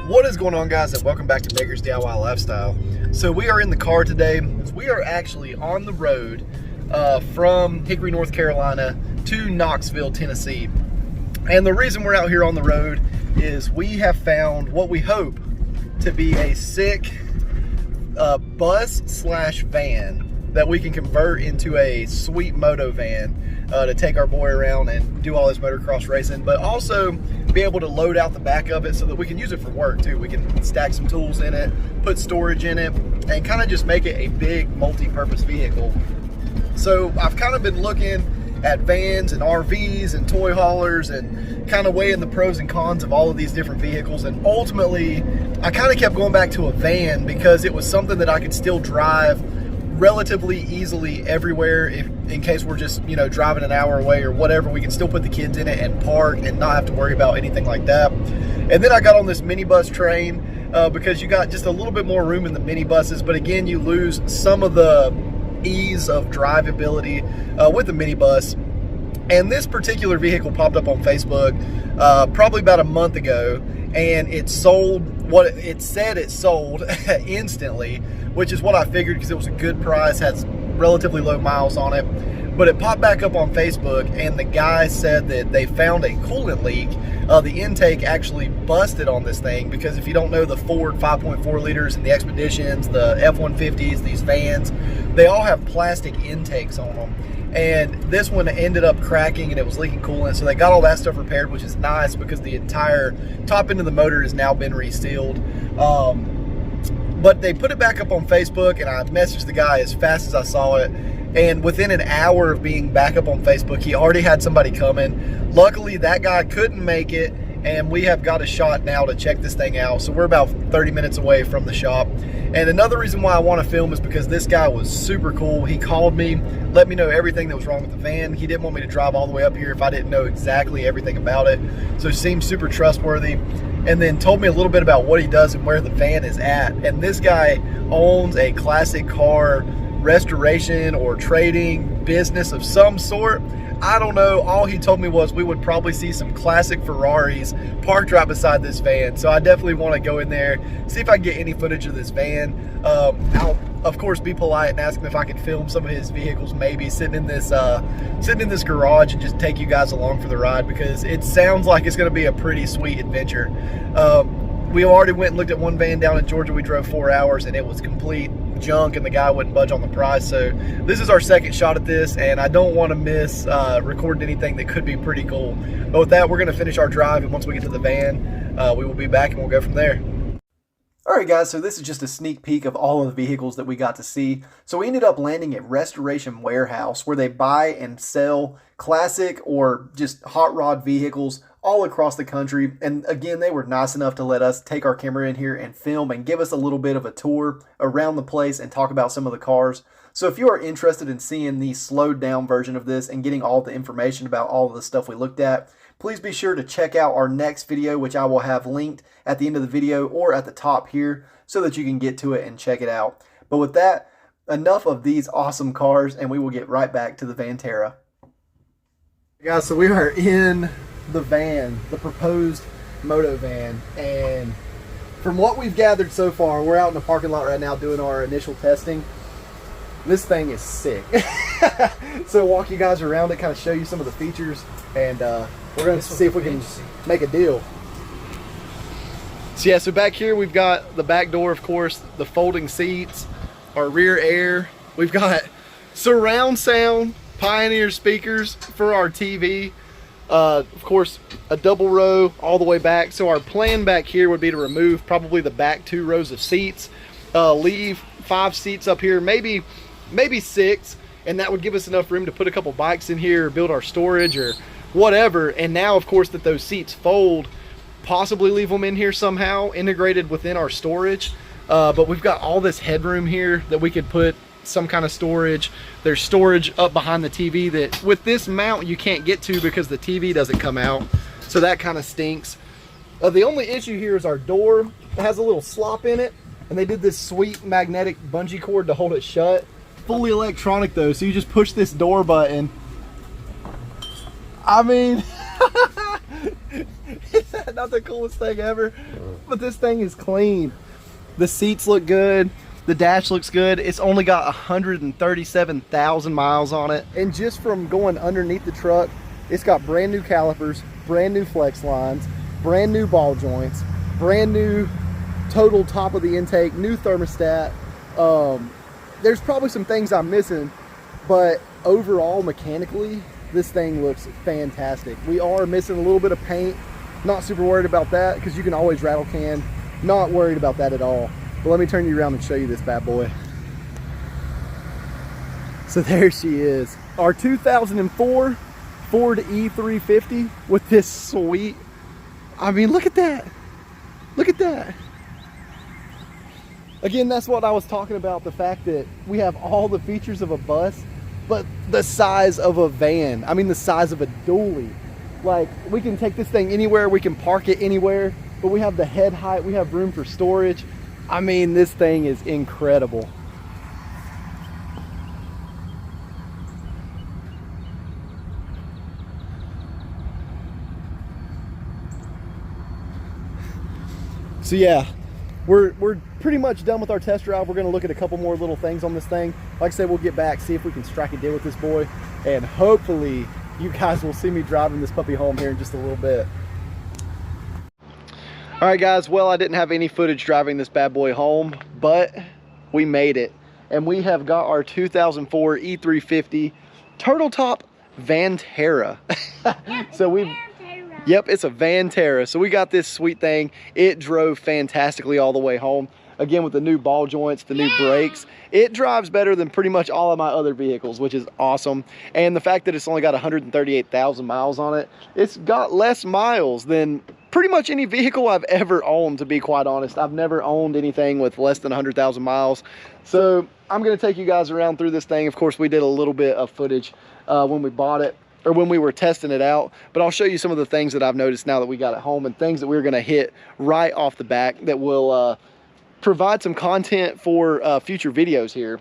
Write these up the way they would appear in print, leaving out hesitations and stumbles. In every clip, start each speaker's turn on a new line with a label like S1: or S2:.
S1: What is going on, guys, and welcome back to Baker's DIY Lifestyle. So we are in the car today. We are actually on the road from Hickory, North Carolina to Knoxville, Tennessee. And the reason we're out here on the road is we have found what we hope to be a sick bus slash van that we can convert into a sweet moto van to take our boy around and do all this motocross racing, but also be able to load out the back of it so that we can use it for work too. We can stack some tools in it, put storage in it, and kind of just make it a big multi-purpose vehicle. So I've kind of been looking at vans and RVs and toy haulers and kind of weighing the pros and cons of all of these different vehicles, and ultimately I kind of kept going back to a van because it was something that I could still drive relatively easily everywhere. If in case we're just, you know, driving an hour away or whatever, we can still put the kids in it and park and not have to worry about anything like that. And then I got on this minibus train because you got just a little bit more room in the minibuses, but again, you lose some of the ease of drivability with the minibus. And this particular vehicle popped up on Facebook probably about a month ago, and it sold what it said it sold instantly, which is what I figured because it was a good price, has relatively low miles on it. But it popped back up on Facebook, and the guy said that they found a coolant leak. The intake actually busted on this thing, because if you don't know, the Ford 5.4 liters and the Expeditions, the F-150s, these vans, they all have plastic intakes on them. And this one ended up cracking and it was leaking coolant, so they got all that stuff repaired, which is nice because the entire top end of the motor has now been resealed. But they put it back up on Facebook, and I messaged the guy as fast as I saw it, and within an hour of being back up on Facebook, he already had somebody coming. Luckily, that guy couldn't make it, and we have got a shot now to check this thing out. So we're about 30 minutes away from the shop. And another reason why I want to film is because this guy was super cool. He called me, let me know everything that was wrong with the van. He didn't want me to drive all the way up here if I didn't know exactly everything about it. So he seemed super trustworthy, and then told me a little bit about what he does and where the van is at. And this guy owns a classic car restoration or trading business of some sort. I don't know. All he told me was we would probably see some classic Ferraris parked right beside this van. So I definitely want to go in there, see if I can get any footage of this van. I'll of course be polite and ask him if I can film some of his vehicles, maybe sitting in this garage, and just take you guys along for the ride, because it sounds like it's going to be a pretty sweet adventure. We already went and looked at one van down in Georgia. We drove 4 hours and it was complete junk, and the guy wouldn't budge on the price. So this is our second shot at this, and I don't want to miss recording anything that could be pretty cool. But with that, we're going to finish our drive, and once we get to the van, we will be back and we'll go from there. Alright guys, so this is just a sneak peek of all of the vehicles that we got to see. So we ended up landing at Restoration Warehouse, where they buy and sell classic or just hot rod vehicles all across the country. And again, they were nice enough to let us take our camera in here and film and give us a little bit of a tour around the place and talk about some of the cars. So if you are interested in seeing the slowed down version of this and getting all the information about all of the stuff we looked at, please be sure to check out our next video, which I will have linked at the end of the video or at the top here, so that you can get to it and check it out. But with that, enough of these awesome cars, and we will get right back to the VanTerra. Guys, so we are in the van, the proposed moto van, and from what we've gathered so far, we're out in the parking lot right now doing our initial testing. This thing is sick. So walk you guys around it, kind of show you some of the features, and we're going to see if we can make a deal. So yeah, so back here we've got the back door, of course, the folding seats, our rear air. We've got surround sound, Pioneer speakers for our TV. Of course, a double row all the way back. So our plan back here would be to remove probably the back 2 rows of seats, leave 5 seats up here, maybe 6, and that would give us enough room to put a couple bikes in here, build our storage or whatever. And now, of course, that those seats fold, possibly leave them in here somehow integrated within our storage. But we've got all this headroom here that we could put some kind of storage. There's storage up behind the TV that with this mount you can't get to because the TV doesn't come out, so that kind of stinks. The only issue here is our door. It has a little slop in it, and they did this sweet magnetic bungee cord to hold it shut. Fully electronic though, so you just push this door button. I mean, is that not the coolest thing ever? But this thing is clean. The seats look good. The dash looks good. It's only got 137,000 miles on it. And just from going underneath the truck, it's got brand new calipers, brand new flex lines, brand new ball joints, brand new total top of the intake, new thermostat. There's probably some things I'm missing, but overall, mechanically, this thing looks fantastic. We are missing a little bit of paint. Not super worried about that because you can always rattle can. Not worried about that at all. But let me turn you around and show you this bad boy. So there she is. Our 2004 Ford E350 with this sweet, I mean, look at that. Look at that. Again, that's what I was talking about, the fact that we have all the features of a bus, but the size of a van. I mean, the size of a dually. Like, we can take this thing anywhere, we can park it anywhere, but we have the head height, we have room for storage. I mean, this thing is incredible. So yeah, we're pretty much done with our test drive. We're gonna look at a couple more little things on this thing. Like I said, we'll get back, see if we can strike a deal with this boy, and hopefully you guys will see me driving this puppy home here in just a little bit. All right, guys, well, I didn't have any footage driving this bad boy home, but we made it. And we have got our 2004 E350 Turtletop VanTerra. So we've... Yep, it's a VanTerra. So we got this sweet thing. It drove fantastically all the way home. Again, with the new ball joints, the new brakes. It drives better than pretty much all of my other vehicles, which is awesome. And the fact that it's only got 138,000 miles on it, it's got less miles than pretty much any vehicle I've ever owned, to be quite honest. I've never owned anything with less than 100,000 miles. So I'm gonna take you guys around through this thing. Of course, we did a little bit of footage when we bought it, or when we were testing it out, but I'll show you some of the things that I've noticed now that we got it home, and things that we're gonna hit right off the back that will provide some content for future videos here.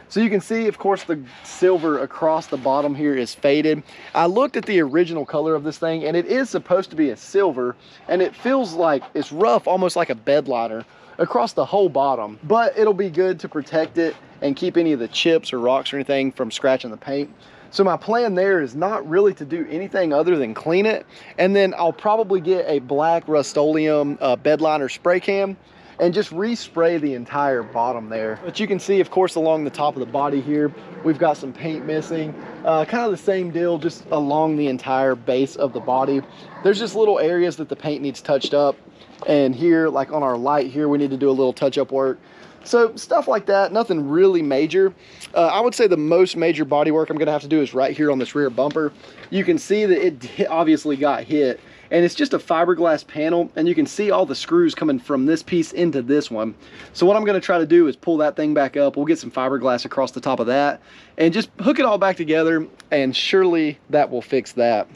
S1: So you can see, of course, the silver across the bottom here is faded. I looked at the original color of this thing, and it is supposed to be a silver, and it feels like it's rough, almost like a bed liner across the whole bottom, but it'll be good to protect it and keep any of the chips or rocks or anything from scratching the paint. So my plan there is not really to do anything other than clean it, and then I'll probably get a black Rust-Oleum bed liner spray can and just respray the entire bottom there. But you can see, of course, along the top of the body here, we've got some paint missing. Kind of the same deal just along the entire base of the body. There's just little areas that the paint needs touched up. And here, like on our light here, we need to do a little touch-up work. So stuff like that, nothing really major. I would say the most major body work I'm gonna have to do is right here on this rear bumper. You can see that it obviously got hit, and it's just a fiberglass panel, and you can see all the screws coming from this piece into this one. So what I'm gonna try to do is pull that thing back up. We'll get some fiberglass across the top of that and just hook it all back together, and surely that will fix that.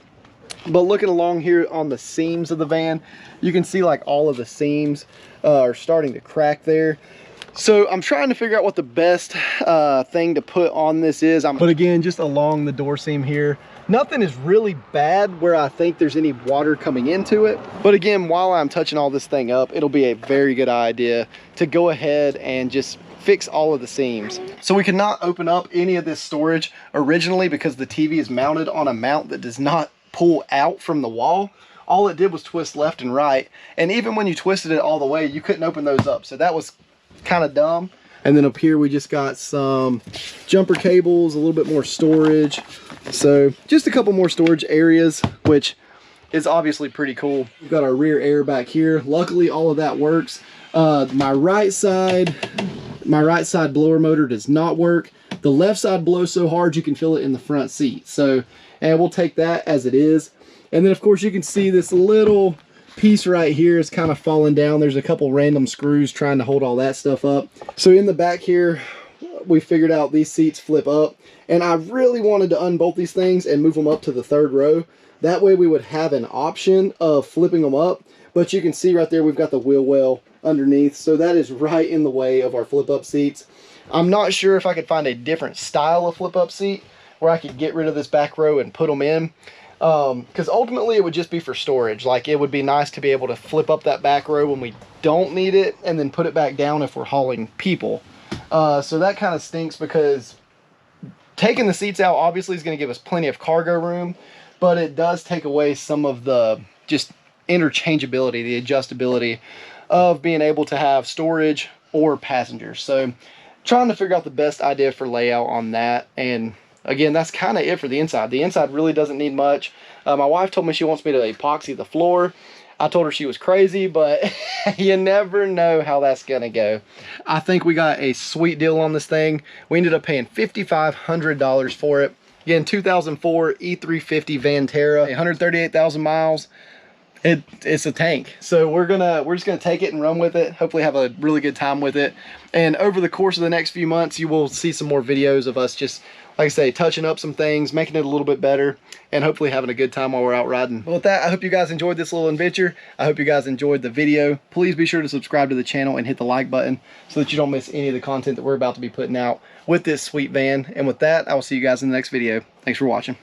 S1: But looking along here on the seams of the van, you can see like all of the seams are starting to crack there. So I'm trying to figure out what the best thing to put on this is. But again, just along the door seam here, nothing is really bad where I think there's any water coming into it. But again, while I'm touching all this thing up, it'll be a very good idea to go ahead and just fix all of the seams. So we cannot open up any of this storage originally because the TV is mounted on a mount that does not pull out from the wall. All it did was twist left and right. And even when you twisted it all the way, you couldn't open those up. So that was kind of dumb. And then up here we just got some jumper cables, a little bit more storage. So just a couple more storage areas, which is obviously pretty cool. We've got our rear air back here. Luckily all of that works. My right side blower motor does not work. The left side blows so hard you can feel it in the front seat. So, and we'll take that as it is. And then of course you can see this little piece right here is kind of falling down. There's a couple random screws trying to hold all that stuff up. So in the back here, we figured out these seats flip up, and I really wanted to unbolt these things and move them up to the third row. That way we would have an option of flipping them up, but you can see right there we've got the wheel well underneath, so that is right in the way of our flip up seats. I'm not sure if I could find a different style of flip up seat where I could get rid of this back row and put them in. because ultimately it would just be for storage. Like, it would be nice to be able to flip up that back row when we don't need it and then put it back down if we're hauling people. So that kind of stinks, because taking the seats out obviously is going to give us plenty of cargo room, but it does take away some of the just interchangeability, the adjustability of being able to have storage or passengers. So trying to figure out the best idea for layout on that. And again, that's kind of it for the inside. The inside really doesn't need much. My wife told me she wants me to epoxy the floor. I told her she was crazy, but you never know how that's gonna go. I think we got a sweet deal on this thing. We ended up paying $5,500 for it. Again, 2004 E350 VanTerra, 138,000 miles. It's a tank. So we're just gonna take it and run with it. Hopefully have a really good time with it. And over the course of the next few months, you will see some more videos of us just, like I say, touching up some things, making it a little bit better, and hopefully having a good time while we're out riding. Well, with that, I hope you guys enjoyed this little adventure. I hope you guys enjoyed the video. Please be sure to subscribe to the channel and hit the like button so that you don't miss any of the content that we're about to be putting out with this sweet van. And with that, I will see you guys in the next video. Thanks for watching.